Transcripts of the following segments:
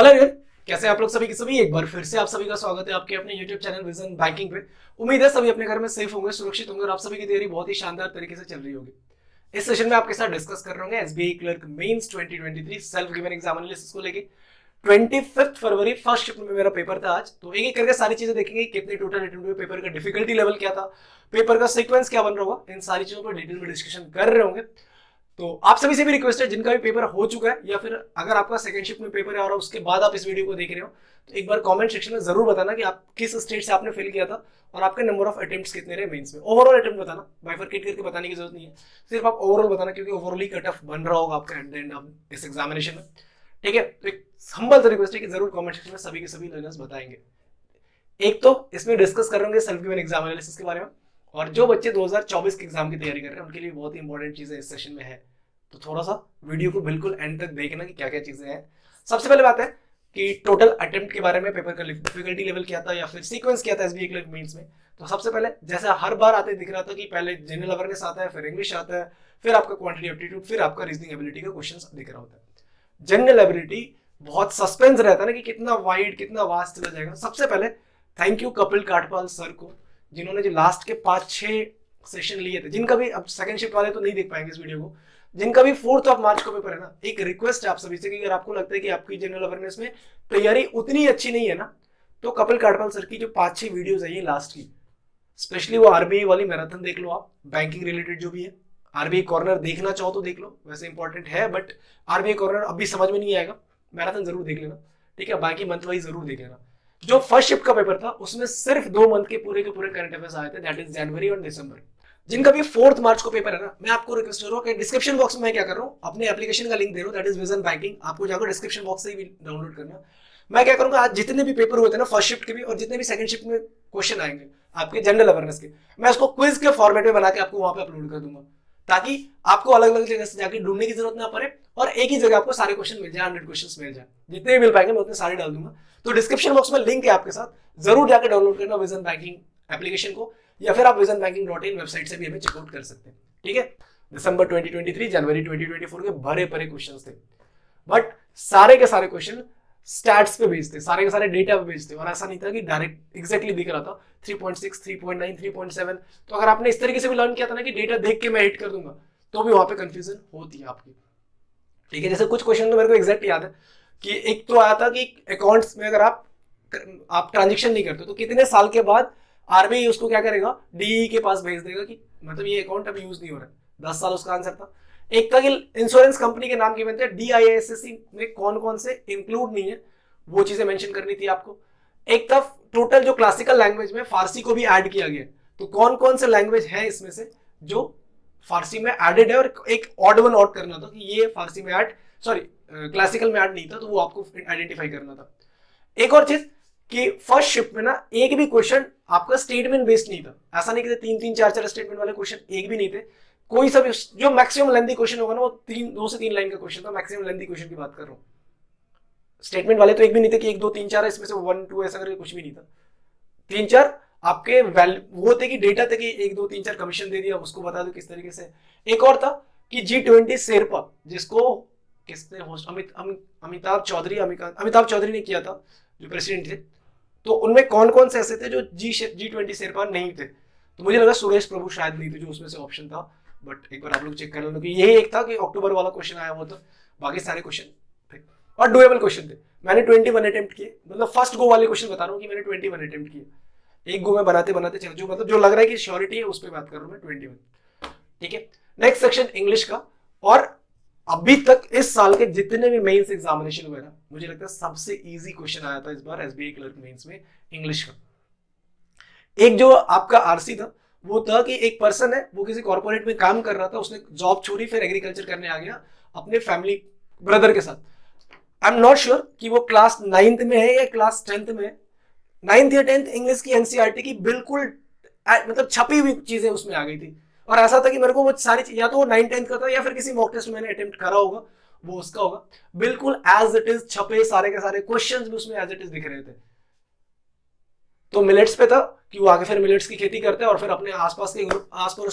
Hello everyone, कैसे हैं आप लोग सभी के सभी। एक बार फिर से आप सभी का स्वागत है आपके अपने YouTube चैनल विजन बैंकिंग पे। उम्मीद है सभी अपने घर में सेफ होंगे, सुरक्षित होंगे और आप सभी की तैयारी बहुत ही शानदार तरीके से चल रही होगी। इस सेशन में आपके साथ डिस्कस कर रहे होंगे SBI clerk mains 2023 self given exam analysis को लेके। 25 फरवरी फर्स्ट शिफ्ट में मेरा पेपर था आज, तो एक एक करके सारी चीजें देखेंगे। कितने टोटल अटेम्प्ट हुए, पेपर का डिफिकल्टी लेवल क्या था, पेपर का सीक्वेंस क्या बन रहा होगा, इन सारी चीजों पर डिटेल में डिस्कशन कर रहे होंगे। तो आप सभी से भी रिक्वेस्ट है, जिनका भी पेपर हो चुका है या फिर अगर आपका सेकंड शिफ्ट में पेपर है और उसके बाद आप इस वीडियो को देख रहे हो, तो एक बार कमेंट सेक्शन में जरूर बताना कि आप किस स्टेट से आपने फिल किया था और आपके नंबर ऑफ अटेम्प्ट्स कितने रहे मेंस में। ओवरऑल अटेम्प्ट बताना, बाइफरकेट करके बताने की जरूरत नहीं है, सिर्फ आप ओवरऑल बताना, क्योंकि ओवरऑल ही कट ऑफ बन रहा होगा आपका एट द एंड ऑफ इस एग्जामिनेशन में। ठीक है, तो एक हम्बल रिक्वेस्ट है कि जरूर कमेंट सेक्शन में सभी के सभी लर्नर्स बताएंगे। एक तो इसमें डिस्कस करेंगे सेल्फ गिवन एग्जाम एनालिसिस के बारे में, और जो बच्चे 2024 के एग्जाम की तैयारी कर रहे हैं उनके लिए बहुत ही इंपॉर्टेंट चीजें इस सेशन में है। तो थोड़ा सा वीडियो को बिल्कुल एंड तक देखना कि क्या क्या चीजें हैं। सबसे पहले बात है कि टोटल अटेम्प्ट के बारे में, पेपर का डिफिकल्टी लेवल क्या था या फिर सीक्वेंस क्या था एसबीआई क्लर्क मेंस में। तो सबसे पहले जैसे हर बार आते दिख रहा था कि पहले जनरल अवेयरनेस आता है, फिर इंग्लिश आता है, फिर आपका क्वांटिटी एप्टीट्यूड, फिर आपका रीजनिंग एबिलिटी का क्वेश्चन दिख रहा होता है। जनरल एबिलिटी बहुत सस्पेंस रहता है ना कि कितना वाइड कितना वास्ट चला जाएगा। सबसे पहले थैंक यू कपिल काठपाल सर को, जिन्होंने जो लास्ट के 5-6 सेशन लिए थे, जिनका भी अब सेकंड शिफ्ट वाले तो नहीं देख पाएंगे इस वीडियो को, जिनका भी 4 मार्च को पेपर है ना, एक रिक्वेस्ट है आप सभी से कि अगर आपको लगता है कि आपकी जनरल अवेयरनेस में तैयारी उतनी अच्छी नहीं है ना, तो कपिल काठपाल सर की जो 5-6 वीडियोस है ये लास्ट की, स्पेशली वो आरबीआई वाली मैराथन देख लो आप, बैंकिंग रिलेटेड जो भी है। आरबीआई कॉर्नर देखना चाहो तो देख लो, वैसे इंपॉर्टेंट है बट आरबीआई कॉर्नर अभी समझ में नहीं आएगा, मैराथन जरूर देख लेना। ठीक है, बाकी मंथ वाइज जरूर देख लेना। जो फर्स्ट शिफ्ट का पेपर था उसमें सिर्फ 2 मंथ के पूरे करंट अफेयर्स आए थे, दैट इज जनवरी और दिसंबर। जिनका भी 4 मार्च को पेपर है ना, मैं आपको रिक्वेस्ट कर रहा हूँ कि डिस्क्रिप्शन बॉक्स में मैं क्या कर रहा हूँ, अपने एप्लीकेशन का लिंक दे रहा हूँ, दैट इज विजन बैंकिंग। आपको जाकर डिस्क्रिप्शन बॉक्स से ही डाउनलोड करना। मैं क्या करूंगा, आज जितने भी पेपर हुए थे ना फर्स्ट शिफ्ट के भी और जितने भी सेकंड शिफ्ट में क्वेश्चन आएंगे आपके जनरल अवेयरनेस के, मैं उसको क्विज के फॉर्मेट में बना के आपको वहां पे अपलोड कर दूंगा, ताकि आपको अलग अलग जगह से जाके ढूंढने की जरूरत ना पड़े और एक ही जगह आपको सारे क्वेश्चन मिल जाए, 100 क्वेश्चन मिल जाए। जितने भी मिल पाएंगे मैं उतने सारे डाल दूंगा। तो डिस्क्रिप्शन बॉक्स में लिंक है आपके साथ, जरूर जाकर डाउनलोड करना विजन बैंकिंग एप्लीकेशन को, या फिर आप visionbanking.in वेबसाइट से भी हमें चेकआउट कर सकते हैं। ठीक है, दिसंबर 2023 जनवरी 2024 के भरे परे क्वेश्चंस थे, बट सारे के सारे क्वेश्चन स्टैट्स पे बेस्ड थे, सारे के सारे डेटा पे बेस्ड थे, और ऐसा नहीं था कि डायरेक्ट एग्जैक्टली दिख रहा था 3.6 3.9 3.7। तो अगर आपने इस तरीके से भी लर्न किया था ना कि डेटा देख के मैं हिट कर दूंगा, तो भी वहां पे कंफ्यूजन होती है आपकी। ठीक है, जैसे कुछ क्वेश्चन तो मेरे को एग्जैक्ट याद है कि एक तो आया था कि अकाउंट्स में अगर आप ट्रांजेक्शन नहीं करते तो कितने साल के बाद आरबीआई उसको क्या करेगा, डीई के पास भेज देगा कि मतलब ये अकाउंट अभी यूज नहीं हो रहा है। 10 साल उसका आंसर था। एक था कि इंश्योरेंस कंपनी के नाम गिवन थे, डीआईएसएससी में कौन कौन से इंक्लूड नहीं है, वो चीजें मेंशन करनी थी आपको। एक था टोटल जो क्लासिकल लैंग्वेज में फारसी को भी ऐड किया गया, तो कौन कौन से लैंग्वेज है इसमें से जो फारसी में एडेड है, और एक ऑड वन आउट करना था कि ये फारसी में ऐड, सॉरी क्लासिकल में ऐड नहीं था, तो वो आपको आइडेंटिफाई करना था। एक और चीज कि फर्स्ट शिफ्ट में ना एक भी क्वेश्चन आपका स्टेटमेंट बेस्ड नहीं था। ऐसा नहीं कि 3-3 4-4 स्टेटमेंट वाले क्वेश्चन एक भी नहीं थे। कोई सा भी जो मैक्सिमम लेंथी क्वेश्चन होगा ना, वो 2 से 3 लाइन का क्वेश्चन था, मैक्सिमम लेंथी क्वेश्चन की बात कर रहा हूँ। स्टेटमेंट वाले तो एक भी नहीं थे कि 1 2 3 4 इसमें से 1 2 ऐसा करके कुछ भी नहीं था। 3-4 आपके वो थे कि डेटा थे कि 1 2 3 4 कमीशन दे दिया, उसको बता दो किस तरीके से। एक और था कि G20 शेरपा, जिसको किसने होस्ट, अमिताभ चौधरी ने किया था, जो प्रेसिडेंट थे। तो उनमें कौन कौन से ऐसे थे जो G20 शेरपा नहीं थे, तो मुझे लगा सुरेश प्रभु शायद नहीं थे जो उसमें से ऑप्शन था, बट एक बार आप लोग चेक कर लेना कि यही एक था कि अक्टूबर वाला क्वेश्चन आया वो, तो बाकी सारे क्वेश्चन थे और डुएबल क्वेश्चन थे। मैंने 21 अटेम्प्ट किए, मतलब फर्स्ट गो वाले क्वेश्चन बता रहा हूँ कि मैंने 21 अटेम्प्ट किए, एक गो में बनाते बनाते चल, जो मतलब जो लग रहा है कि श्योरिटी है उस पर बात कर रहा हूँ मैं, 21। ठीक है, नेक्स्ट सेक्शन इंग्लिश का, और अभी तक इस साल के जितने भी मेंस एग्जामिनेशन हुए ना, मुझे लगता है सबसे इजी क्वेश्चन आया था इस बार एसबीआई क्लर्क मेंस में इंग्लिश का। एक जो आपका आरसी था वो था कि एक पर्सन है, वो किसी कॉर्पोरेट में काम कर रहा था, उसने जॉब छोड़ी, फिर एग्रीकल्चर करने आ गया अपने फैमिली ब्रदर के साथ। आई एम नॉट श्योर कि वो क्लास 9th में है या क्लास 10th में है। 9th या 10th इंग्लिश की एनसीईआरटी की बिल्कुल मतलब छपी हुई चीजें उसमें आ गई थी, और ऐसा था कि मेरे को वो सारी या तो वो 9th-10th का था या फिर किसी मॉक टेस्ट में मैंने अटेम्प्ट करा होगा, वो उसका होगा। बिल्कुल एज इट इज छपे सारे के सारे क्वेश्चंस भी उसमें एज इट इज दिख रहे थे। तो मिलेट्स पे था कि वो आगे फिर मिलेट्स की खेती करते हैं और फिर अपने आसपास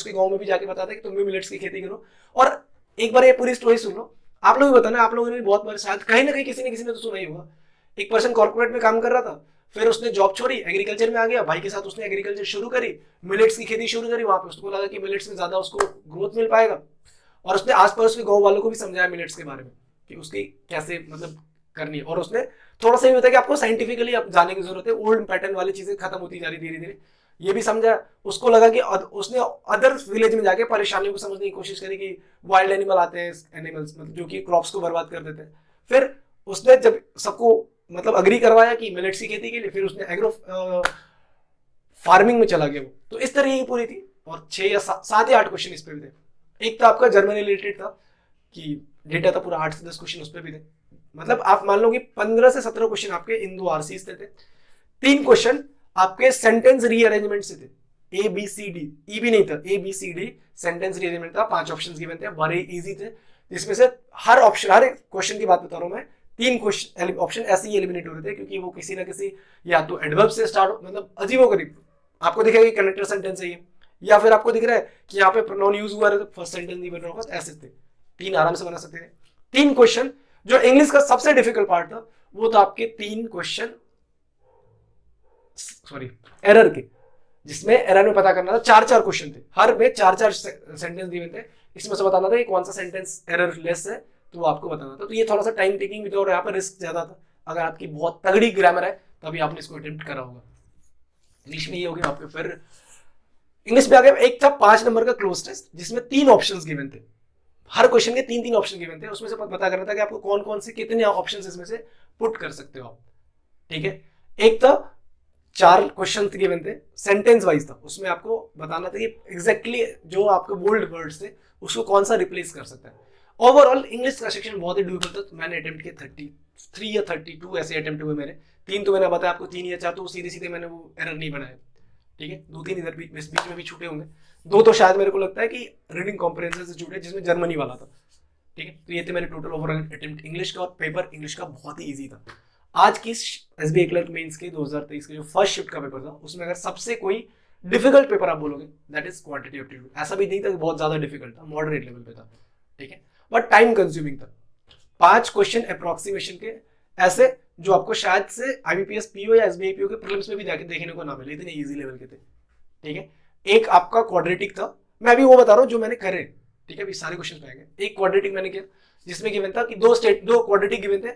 के गांव में भी जाके बताते हैं कि तुम भी मिलेट्स की खेती करो। और एक बार ये पूरी स्टोरी सुन लो, आप लोग भी बताना, आप लोगों ने भी बहुत बार शायद कहीं ना कहीं किसी ने तो सुना ही होगा एक पर्सन कॉर्पोरेट में काम कर रहा था, फिर उसने जॉब छोड़ी, एग्रीकल्चर में आ गया, भाई के साथ उसने एग्रीकल्चर शुरू करी, मिलेट्स की खेती शुरू करी। वहां पे उसको लगा कि मिलेट्स में ज्यादा उसको ग्रोथ मिल पाएगा, और उसने आसपास के गांव वालों को भी समझाया मिलेट्स के बारे में कि उसकी कैसे मतलब करनी है। और उसने थोड़ा सा ये होता है कि आपको साइंटिफिकली आप जाने की जरूरत है, ओल्ड पैटर्न वाली चीजें खत्म होती जा रही धीरे धीरे, ये भी समझा। उसको लगा कि उसने अदर विलेज में जाके परेशानियों को समझने की कोशिश करी कि वाइल्ड एनिमल आते हैं, एनिमल्स मतलब जो कि क्रॉप्स को बर्बाद कर देते हैं। फिर उसने जब सबको मतलब अग्री करवाया कि मिलेट्स की खेती के लिए, फिर उसने एग्रो फार्मिंग में चला गया वो। तो इस तरह की पूरी थी, और 6 या 7 या 8 क्वेश्चन इस पे भी थे। एक तो आपका जर्मनी रिलेटेड था कि डेटा था पूरा, 8 से 10 क्वेश्चन उस पर भी थे। मतलब आप मान लो कि 15 से 17 क्वेश्चन आपके इन 2 आरसीज थे। 3 क्वेश्चन आपके सेंटेंस रीअरेंजमेंट से थे, ए बी सी डी, ई भी नहीं था, A B C D sentence rearrangement था। 5 ऑप्शंस गिवन थे, बड़े इजी थे, जिसमें से हर ऑप्शन, हर क्वेश्चन की बात बता रहा हूं मैं, 3 क्वेश्चन ऑप्शन ऐसे ही एलिमिनेट हो रहे थे, क्योंकि वो किसी ना किसी या तो एडवर्ब से स्टार्ट, मतलब अजीबोगरीब आपको दिखेगा कि कनेक्टर सेंटेंस है ये, या फिर आपको दिख रहा है कि यहाँ पे प्रोनाउन यूज हुआ है तो फर्स्ट सेंटेंस नहीं बन रहा होगा। ऐसे थे 3 आराम से बना सकते थे। 3 क्वेश्चन जो इंग्लिश का सबसे डिफिकल्ट पार्ट था वो था आपके 3 क्वेश्चन एरर के, जिसमें एरर में पता करना था। 4-4 क्वेश्चन थे, हर में 4-4 सेंटेंस दिए थे, इसमें से बताना था कि कौन सा सेंटेंस एरर लेस है, तो वो आपको बताना था। तो ये थोड़ा सा टाइम टेकिंग भी था और यहाँ पर रिस्क ज्यादा था। अगर आपकी बहुत तगड़ी ग्रामर है तभी आपने इसको अटेम्प्ट करा होगा। इंग्लिश में ये हो गया आपके। फिर इंग्लिश में आ गया, एक था 5 नंबर का क्लोज टेस्ट, जिसमें 3 ऑप्शंस गिवन थे, हर क्वेश्चन के 3-3 ऑप्शन गिवन थे। उसमें से पता करना था कि आपको कौन कौन से कितने ऑप्शन इसमें से पुट कर सकते हो आप, ठीक है। एक था 4 क्वेश्चन गिवन थे, सेंटेंस वाइज था, उसमें आपको बताना था कि एग्जैक्टली जो आपके बोल्ड वर्ड्स थे उसको कौन सा रिप्लेस कर सकता है। ओवरऑल इंग्लिश का सेक्शन बहुत ही डिफिकल्ट था, तो मैंने अटेम्प्ट किया 33 या 32 ऐसे अटेम्प्ट हुए मेरे। 3 तो मैंने बताया आपको, 3 या 4 तो सीधे सीधे मैंने वो एरर नहीं बनाया, ठीक है। 2-3 इधर बीच में भी छूटे होंगे, 2 तो शायद मेरे को लगता है कि रीडिंग कॉम्प्रिहेंशन से छूटे, जिसमें जर्मनी वाला था, ठीक है। तो ये थे मेरे टोटल ओवरऑल अटेम्प्ट इंग्लिश का, और पेपर इंग्लिश का बहुत ही ईजी था। आज की एसबीआई क्लर्क मेंस के 2023 के जो फर्स्ट शिफ्ट का पेपर था, उसमें अगर सबसे कोई डिफिकल्ट पेपर आप बोलोगे दैट इज क्वांटिटी एप्टीट्यूड। ऐसा भी नहीं था कि बहुत ज्यादा डिफिकल्ट था, मॉडरेट लेवल पे था, ठीक है, बट टाइम कंज्यूमिंग था। 5 क्वेश्चन अप्रोक्सीमेशन के ऐसे जो आपको शायद से आईबीपीएस पीओ या एसबीआई पीओ के प्रीलिम्स में भी देखने को ना मिले, इतने इजी लेवल के थे, ठीक है। एक आपका क्वाड्रेटिक था, मैं अभी वो बता रहा हूँ जो मैंने करे, ठीक है। अभी सारे क्वेश्चन पाएंगे। एक क्वाड्रेटिक मैंने किया, जिसमें गिवन था कि 2 क्वाड्रेटिक गिवन थे,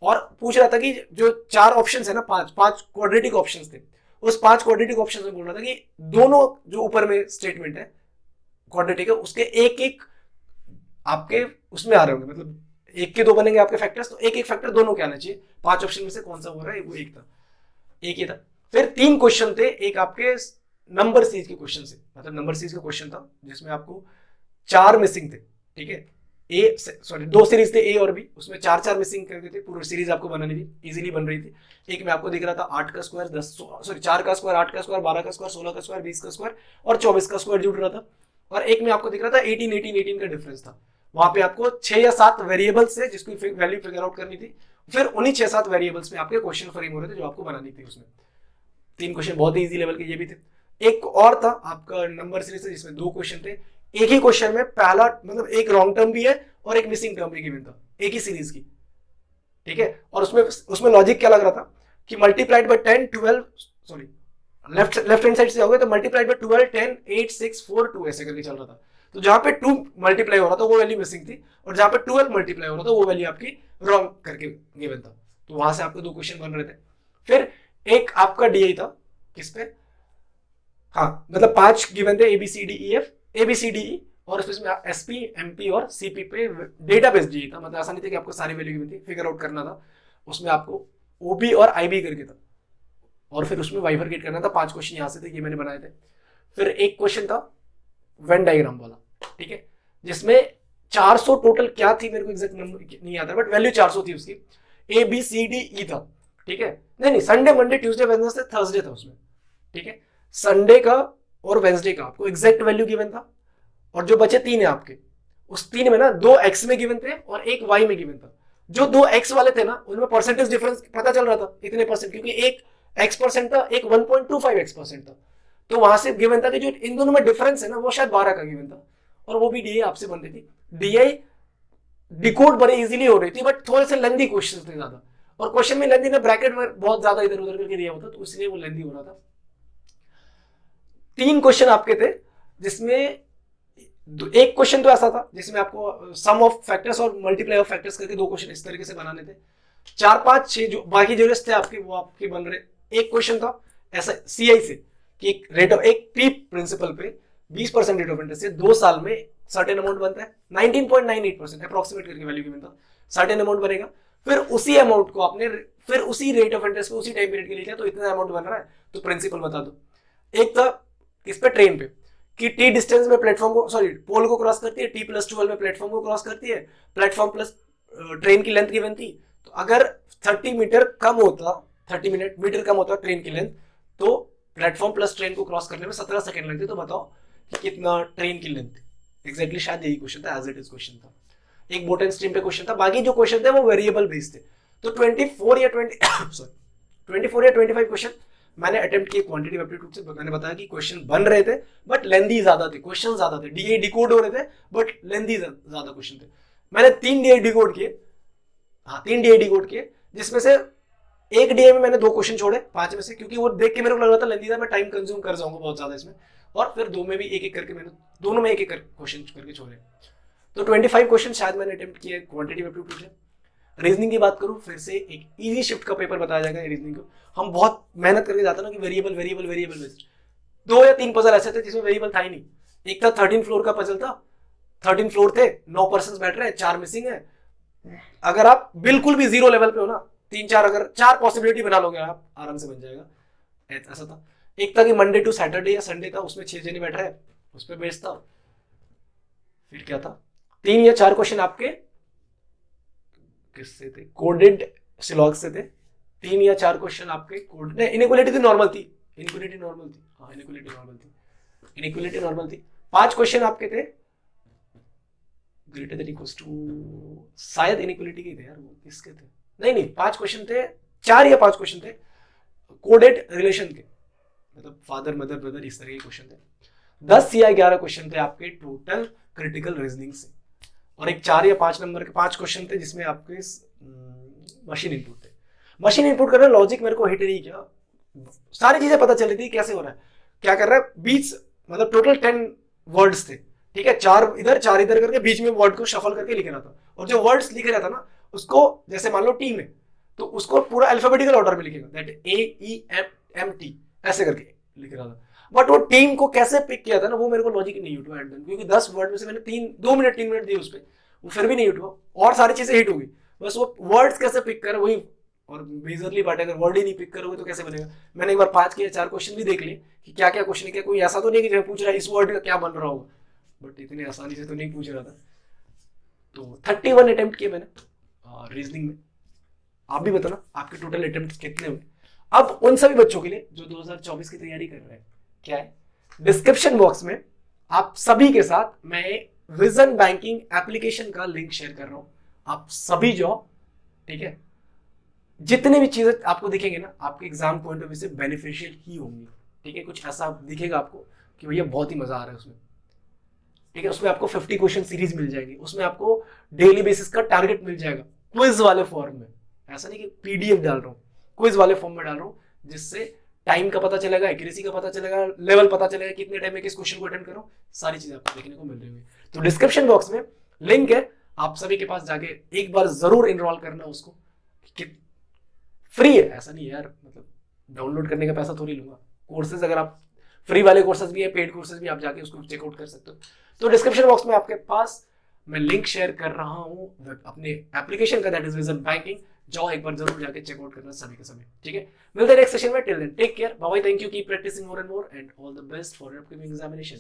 और पूछ रहा था कि जो 4 ऑप्शंस है ना, 5 क्वाड्रेटिक ऑप्शंस थे, उस 5 क्वाड्रेटिक ऑप्शंस में बोल रहा था कि दोनों जो ऊपर में स्टेटमेंट है क्वाड्रेटिक है, उसके एक आपके उसमें आ रहे होंगे, मतलब 1 के 2 बनेंगे आपके फैक्टर्स, तो एक फैक्टर दोनों के आना चाहिए। 5 ऑप्शन में से कौन सा हो रहा है, वो एक था, एक ही था। फिर 3 क्वेश्चन थे, एक आपके नंबर सीरीज के क्वेश्चन से, मतलब नंबर सीरीज का क्वेश्चन था जिसमें आपको 4 मिसिंग थे, ठीक है। 2 सीरीज थे ए और बी, उसमें 4-4 मिसिंग करके थे, पूरी सीरीज आपको बनानी थी, इजीली बन रही थी। एक में आपको दिख रहा था 8 का स्क्वायर 4 का स्क्वायर, 8 का स्क्वायर, 12 का स्क्वायर, 16 का स्क्वायर, 20 का स्क्वायर और 24 का स्क्वायर जुड़ रहा था। और एक में आपको दिख रहा था 18 का डिफरेंस था। वहां पे आपको 6 या 7 वेरिएबल्स है जिसकी वैल्यू फिगर आउट करनी थी। फिर उन्हीं 6-7 वेरिएबल्स में आपके क्वेश्चन फ्रेम हो रहे थे जो आपको बनानी थी। उसमें 3 क्वेश्चन बहुत ही इजी लेवल के ये भी थे। एक और था आपका नंबर सीरीज से, जिसमें 2 क्वेश्चन थे। एक ही क्वेश्चन में पहला मतलब एक रॉन्ग टर्म भी है और एक मिसिंग टर्म भी गिवन था, एक ही सीरीज की, ठीक है। और उसमें लॉजिक क्या लग रहा था कि multiplied by 10 12 sorry left hand side से हो गया तो मल्टीप्लाइड बाय 12 10 8 6 4 2 ऐसे करके चल रहा था। तो जहां पे 2 मल्टीप्लाई हो रहा था वो वैल्यू मिसिंग थी, और जहां पे 12 मल्टीप्लाई हो रहा था वो वैल्यू आपकी रॉन्ग करके गिवन था। तो वहां से आपको 2 क्वेश्चन बन रहे थे। फिर एक आपका डीआई था, किस पे, हाँ मतलब 5 गिवन थे ABCDE और इसमें एसपी एमपी और सीपी पे डेटाबेस डी था। मतलब ऐसा नहीं था कि आपको सारी वैल्यू गिवन थी, फिगर आउट करना था। उसमें आपको ओबी और आईबी करके था, और फिर उसमें बाइफरकेट करना था। 5 क्वेश्चन यहां से थे, ये मैंने बनाए थे। फिर एक क्वेश्चन था वेन डायग्राम वाला, ठीक है, जिसमें 400 टोटल क्या थी मेरे को एग्जैक्ट नंबर नहीं आता, बट वैल्यू 400 थी उसकी। ABCDE था, ठीक है, नहीं Sunday Monday Tuesday Wednesday Thursday था उसमें, ठीक है। संडे का और वेंसडे का आपको एग्जैक्ट वैल्यू गिवन था, और जो बचे 3 है आपके, उस 3 में ना 2 एक्स में गिवन थे और 1 वाई में गिवन था। जो 2 एक्स वाले थे ना उनमें परसेंटेज डिफरेंस पता चल रहा था इतने परसेंट, क्योंकि एक एक्स परसेंट था, एक 1.25 एक्स परसेंट था। तो वहां से गिवन था कि जो इन दोनों में डिफरेंस है ना वो शायद 12 का गिवन था, और वो भी डीआई आपसे बन रही थी। डीआई डिकोड बड़े इजीली हो रही थी, बट थोड़े से लेंदी क्वेश्चन थे ज्यादा। और क्वेश्चन में लेंदी ने ब्रैकेट में बहुत ज्यादा इधर उधर करके दिया होता, तो इसलिए वो लेंदी हो रहा था। 3 क्वेश्चन आपके थे, जिसमें एक क्वेश्चन तो ऐसा था जिसमें आपको सम ऑफ फैक्टर्स और मल्टीप्लाई ऑफ फैक्टर्स करके 2 क्वेश्चन इस तरीके से बनाने थे। 4 5 6 जो बाकी जो लिस्ट थे आपके वो आपके बन रहे। एक क्वेश्चन था ऐसा सीआई से कि एक पी प्रिंसिपल पे 20% रेट ऑफ इंटरेस्ट से 2 साल में सर्टेन अमाउंट बनता है, 19.98% अप्रोक्सीमेट करके वैल्यू गिवन था, सर्टेन अमाउंट बनेगा। फिर उसी अमाउंट को आपने फिर उसी रेट ऑफ इंटरेस्ट पे उसी टाइम पीरियड के लिए लिया, तो इतना अमाउंट बन रहा है, तो प्रिंसिपल बता दो। एक था इस पे ट्रेन पे कि टी डिस्टेंस में प्लेटफॉर्म को पोल को क्रॉस करती है, टी प्लस 12 में प्लेटफॉर्म को क्रॉस करती है, प्लेटफॉर्म प्लस ट्रेन की लेंथ गिवन थी। तो अगर 30 मीटर कम होता, 30 मीटर कम होता ट्रेन की लेंथ, तो प्लेटफॉर्म प्लस ट्रेन को क्रॉस करने में 17 सेकंड लगते। तो बताओ कि कितना ट्रेन की लेंथ। एग्जैक्टली शायद यही क्वेश्चन था, एज इट इज क्वेश्चन था। एक बोट एंड स्ट्रीम पे क्वेश्चन था, बाकी जो क्वेश्चन थे वो वेरिएबल बेस्ड थे। तो 24 या 25 क्वेश्चन मैंने अटेम्प्ट किए क्वांटिटेटिव एप्टीट्यूड से। मैंने बताया कि क्वेश्चन बन रहे थे बट लेंथी ज्यादा थे, क्वेश्चन ज्यादा थे, डीए डिकोड हो रहे थे बट लेंथी ज्यादा क्वेश्चन थे। मैंने 3 डीए डिकोड किए, हाँ 3 डीए डिकोड किए, जिसमें से एक डीए में मैंने 2 क्वेश्चन छोड़े 5 में से, क्योंकि वो देख के मेरे को लग रहा था लेंथी था, मैं टाइम कंज्यूम कर जाऊंगा बहुत ज्यादा इसमें। और फिर 2 में भी एक एक करके मैंने दोनों में एक एक क्वेश्चन करके छोड़े। तो 25 क्वेश्चन शायद मैंने अटेम्प्ट किए क्वांटिटेटिव एप्टीट्यूड से। रीजनिंग की बात करूं, फिर से एक इजी शिफ्ट का पेपर बताया जाएगा। रीजनिंग को हम बहुत मेहनत करके जाते ना कि वेरिएबल वेरिएबल वेरिएबल बेस्ड। 2 या 3 पजल ऐसे थे जिसमें वेरिएबल था ही नहीं। एक था 13 फ्लोर का पजल था, 13 फ्लोर थे, 9 पर्सन बैठ रहे हैं, 4 मिसिंग है। अगर आप बिल्कुल भी 0 लेवल पे हो ना, 3-4 अगर 4 पॉसिबिलिटी बना लोगे आप, आराम से बन जाएगा। ऐसा था। एक था कि मंडे टू सैटरडे या संडे था, उसमें 6 जने बैठ रहे हैं, उस पर बेस्ड था। फिर क्या था, 3 या 4 क्वेश्चन आपके किससे थे, कोडेड सिलॉग से थे। 3 या 4 क्वेश्चन आपके कोड नहीं, इनइक्वालिटी तो नॉर्मल थी, इनइक्वालिटी नॉर्मल थी, हाँ इनइक्वालिटी नॉर्मल थी, इनइक्वालिटी नॉर्मल थी। 5 क्वेश्चन आपके थे ग्रेटर देन इक्वल्स टू, शायद इनइक्वालिटी के थे यार, वो किसके थे, नहीं 5 क्वेश्चन थे, 4 या 5 क्वेश्चन थे कोडेड रिलेशन के, मतलब फादर मदर ब्रदर इस तरह के क्वेश्चन थे। 10 या 11 क्वेश्चन थे आपके टोटल क्रिटिकल रीजनिंग से, और एक 4 या 5 नंबर के 5 क्वेश्चन थे जिसमें आपके मशीन इनपुट थे। मशीन इनपुट करना लॉजिक मेरे को हिट नहीं किया, सारी चीजें पता चल रही थी कैसे हो रहा है, क्या कर रहा है। बीच मतलब टोटल 10 वर्ड्स थे, ठीक है, 4 इधर 4 इधर करके बीच में वर्ड को शफल करके लिख रहा था। और जो वर्ड्स लिख रहा था ना, उसको जैसे मान लो टी में, तो उसको पूरा अल्फाबेटिकल ऑर्डर में लिखेगा, दैट AEMT ऐसे करके लिख रहा था। बट वो टीम को कैसे पिक किया था ना, वो मेरे को लॉजिक नहीं उठा एट देन, क्योंकि 10 वर्ड में से मैंने 2 मिनट 3 मिनट दिए उस पर, वो फिर भी नहीं उठा, और सारी चीजें हिट हो गई। बस वो वर्ड्स कैसे पिक कर वही, और मेजरली पार्ट अगर वर्ड ही नहीं पिक करोगे तो कैसे बनेगा। मैंने एक बार 5 के 4 क्वेश्चन भी देख लिए कि क्या क्या क्वेश्चन है, कोई ऐसा तो नहीं कि जो पूछ रहा है इस वर्ड का क्या बन रहा होगा, बट इतनी आसानी से तो नहीं पूछ रहा था। तो 31 अटेम्प्ट किए मैंने रीजनिंग में। आप भी बताना आपके टोटल अटेम्प्ट कितने हुए। अब उन सभी बच्चों के लिए जो 2024 की तैयारी कर रहे हैं, क्या है, डिस्क्रिप्शन बॉक्स में आप सभी के साथ मैं विजन बैंकिंग एप्लीकेशन का लिंक शेयर कर रहा हूं। आप सभी जो, ठीक है, जितने भी चीजें आपको दिखेंगे ना, आपके एग्जाम पॉइंट ऑफ व्यू से बेनिफिशियल ही होंगी, ठीक है। कुछ ऐसा दिखेगा आपको कि भैया बहुत ही मजा आ रहा है उसमें, ठीक है। उसमें आपको 50 क्वेश्चन सीरीज मिल जाएगी, उसमें आपको डेली बेसिस का टारगेट मिल जाएगा क्विज वाले फॉर्म में। ऐसा नहीं कि पीडीएफ डाल रहा हूँ, क्विज वाले फॉर्म में डाल रहा हूँ, जिससे टाइम का पता चलेगा, एक्यूरेसी का पता चलेगा, लेवल पता चलेगा, कितने टाइम में किस क्वेश्चन को अटेम्प्ट करो, सारी चीजें आपको देखने को मिल रही होगी। तो डिस्क्रिप्शन बॉक्स में लिंक है, आप सभी के पास जाके एक बार जरूर इनरोल करना उसको। फ्री है, ऐसा नहीं है यार, मतलब डाउनलोड करने का पैसा थोड़ी लूंगा। कोर्सेज अगर आप फ्री वाले कोर्सेज भी है, पेड कोर्सेज भी, आप जाके उसको चेकआउट कर सकते हो। तो डिस्क्रिप्शन बॉक्स में आपके पास मैं लिंक शेयर कर रहा हूं अपने एप्लीकेशन का, दैट इज विजन बैंकिंग। जाओ एक बार जरूर जाके चेकआउट करना सभी के सभी, ठीक है। मिलते हैं नेक्स्ट सेशन में, till then take care, bye bye, thank you, keep practicing more and more, and all the best for your upcoming examination.